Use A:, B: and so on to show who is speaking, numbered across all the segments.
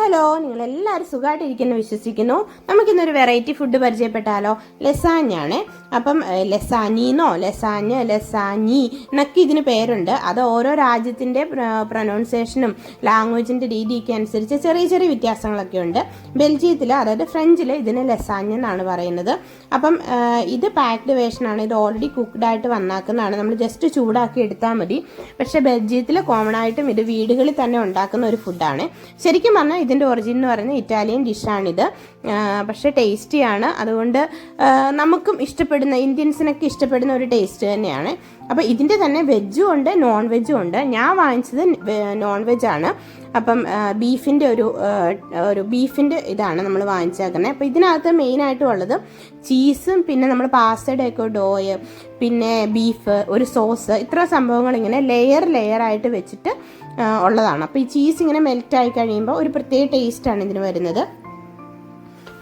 A: Hello, നിങ്ങളെല്ലാവരും സുഖമായിട്ടിരിക്കുന്നു വിശ്വസിക്കുന്നു. നമുക്കിന്നൊരു വെറൈറ്റി ഫുഡ് പരിചയപ്പെട്ടാലോ? ലസാഞ്ഞാണ്. അപ്പം ലസാഞ്ഞിന്നോ ലസാഞ്ഞി എന്നൊക്കെ ഇതിന് പേരുണ്ട്. അത് ഓരോ രാജ്യത്തിൻ്റെ പ്രൊനൗൺസിയേഷനും ലാംഗ്വേജിൻ്റെ രീതിയൊക്കെ അനുസരിച്ച് ചെറിയ ചെറിയ വ്യത്യാസങ്ങളൊക്കെ ഉണ്ട്. ബെൽജിയത്തിൽ, അതായത് ഫ്രഞ്ചിൽ ഇതിന് ലസാഞ്ഞ് എന്നാണ് പറയുന്നത്. അപ്പം ഇത് പാക്ഡ് വേഷനാണ്. ഇത് ഓൾറെഡി കുക്ക്ഡ് ആയിട്ട് വന്നാക്കുന്നതാണ്. നമ്മൾ ജസ്റ്റ് ചൂടാക്കി എടുത്താൽ മതി. പക്ഷേ ബെൽജിയത്തിൽ കോമൺ ആയിട്ടും ഇത് വീടുകളിൽ തന്നെ ഉണ്ടാക്കുന്ന ഒരു ഫുഡാണ്. ശരിക്കും പറഞ്ഞാൽ ഇതിൻ്റെ ഒറിജിൻ എന്ന് പറയുന്നത് ഇറ്റാലിയൻ ഡിഷാണിത്. പക്ഷേ ടേസ്റ്റിയാണ്. അതുകൊണ്ട് നമുക്കും ഇഷ്ടപ്പെടുന്ന, ഇന്ത്യൻസിനൊക്കെ ഇഷ്ടപ്പെടുന്ന ഒരു ടേസ്റ്റ് തന്നെയാണ്. അപ്പോൾ ഇതിൻ്റെ തന്നെ വെജും ഉണ്ട്, നോൺ വെജും ഉണ്ട്. ഞാൻ വാങ്ങിച്ചത് നോൺ വെജാണ്. അപ്പം ബീഫിൻ്റെ ബീഫിൻ്റെ ഇതാണ് നമ്മൾ വാങ്ങിച്ചേക്കുന്നത്. അപ്പോൾ ഇതിനകത്ത് മെയിനായിട്ടും ഉള്ളത് ചീസും പിന്നെ നമ്മൾ പാസ്തയുടെ ഒക്കെ ഡോയ്, പിന്നെ ബീഫ്, ഒരു സോസ്, ഇത്ര സംഭവങ്ങൾ ഇങ്ങനെ ലെയറായിട്ട് വെച്ചിട്ട് ഉള്ളതാണ്. അപ്പോൾ ഈ ചീസ് ഇങ്ങനെ മെൽറ്റായി കഴിയുമ്പോൾ ഒരു പ്രത്യേക ടേസ്റ്റാണ് ഇതിന് വരുന്നത്.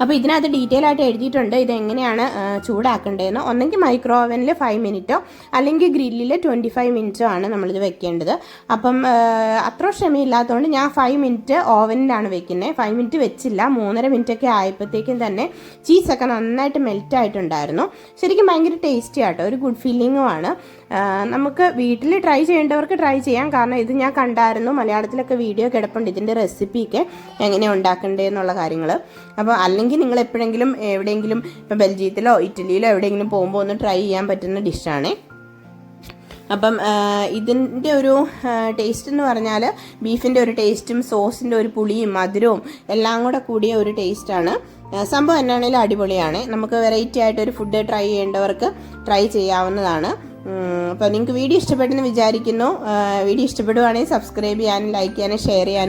A: അപ്പോൾ ഇതിനകത്ത് ഡീറ്റെയിൽ ആയിട്ട് എഴുതിയിട്ടുണ്ട് ഇതെങ്ങനെയാണ് ചൂടാക്കേണ്ടതെന്ന്. ഒന്നെങ്കിൽ മൈക്രോ ഓവനിൽ 5 മിനിറ്റോ അല്ലെങ്കിൽ ഗ്രില്ലിൽ 25 മിനിറ്റോ ആണ് നമ്മളിത് വെക്കേണ്ടത്. അപ്പം അത്ര ക്ഷമയില്ലാത്തതുകൊണ്ട് ഞാൻ 5 മിനിറ്റ് ഓവനിലാണ് വെക്കുന്നത്. 5 മിനിറ്റ് വെച്ചില്ല, 3.5 മിനിറ്റൊക്കെ ആയപ്പോഴത്തേക്കും തന്നെ ചീസൊക്കെ നന്നായിട്ട് മെൽറ്റായിട്ടുണ്ടായിരുന്നു. ശരിക്കും ഭയങ്കര ടേസ്റ്റി ആട്ടോ, ഒരു ഗുഡ് ഫീലിങ്ങുമാണ്. നമുക്ക് വീട്ടിൽ ട്രൈ ചെയ്യേണ്ടവർക്ക് ട്രൈ ചെയ്യാം. കാരണം ഇത് ഞാൻ കണ്ടായിരുന്നു, മലയാളത്തിലൊക്കെ വീഡിയോ കിടപ്പുണ്ട് ഇതിൻ്റെ റെസിപ്പിയൊക്കെ എങ്ങനെയാണ് ഉണ്ടാക്കേണ്ടതെന്നുള്ള കാര്യങ്ങൾ. അപ്പോൾ അല്ലെങ്കിൽ നിങ്ങൾ എപ്പോഴെങ്കിലും എവിടെയെങ്കിലും ഇപ്പം ബെൽജിയത്തിലോ ഇറ്റലിയിലോ എവിടെയെങ്കിലും പോകുമ്പോൾ ഒന്ന് ട്രൈ ചെയ്യാൻ പറ്റുന്ന ഡിഷാണ്. അപ്പം ഇതിൻ്റെ ഒരു ടേസ്റ്റ് എന്ന് പറഞ്ഞാൽ ബീഫിൻ്റെ ഒരു ടേസ്റ്റും സോസിൻ്റെ ഒരു പുളിയും മധുരവും എല്ലാം കൂടെ കൂടിയ ഒരു ടേസ്റ്റാണ്. സംഭവം എന്നാണെങ്കിലും അടിപൊളിയാണ്. നമുക്ക് വെറൈറ്റി ആയിട്ടൊരു ഫുഡ് ട്രൈ ചെയ്യേണ്ടവർക്ക് ട്രൈ ചെയ്യാവുന്നതാണ്. അപ്പോൾ നിങ്ങൾക്ക് വീഡിയോ ഇഷ്ടപ്പെട്ടെന്ന് വിചാരിക്കുന്നു. വീഡിയോ ഇഷ്ടപ്പെടുവാണെങ്കിൽ സബ്സ്ക്രൈബ് ചെയ്യാനും ലൈക്ക് ചെയ്യാനും ഷെയർ ചെയ്യാനും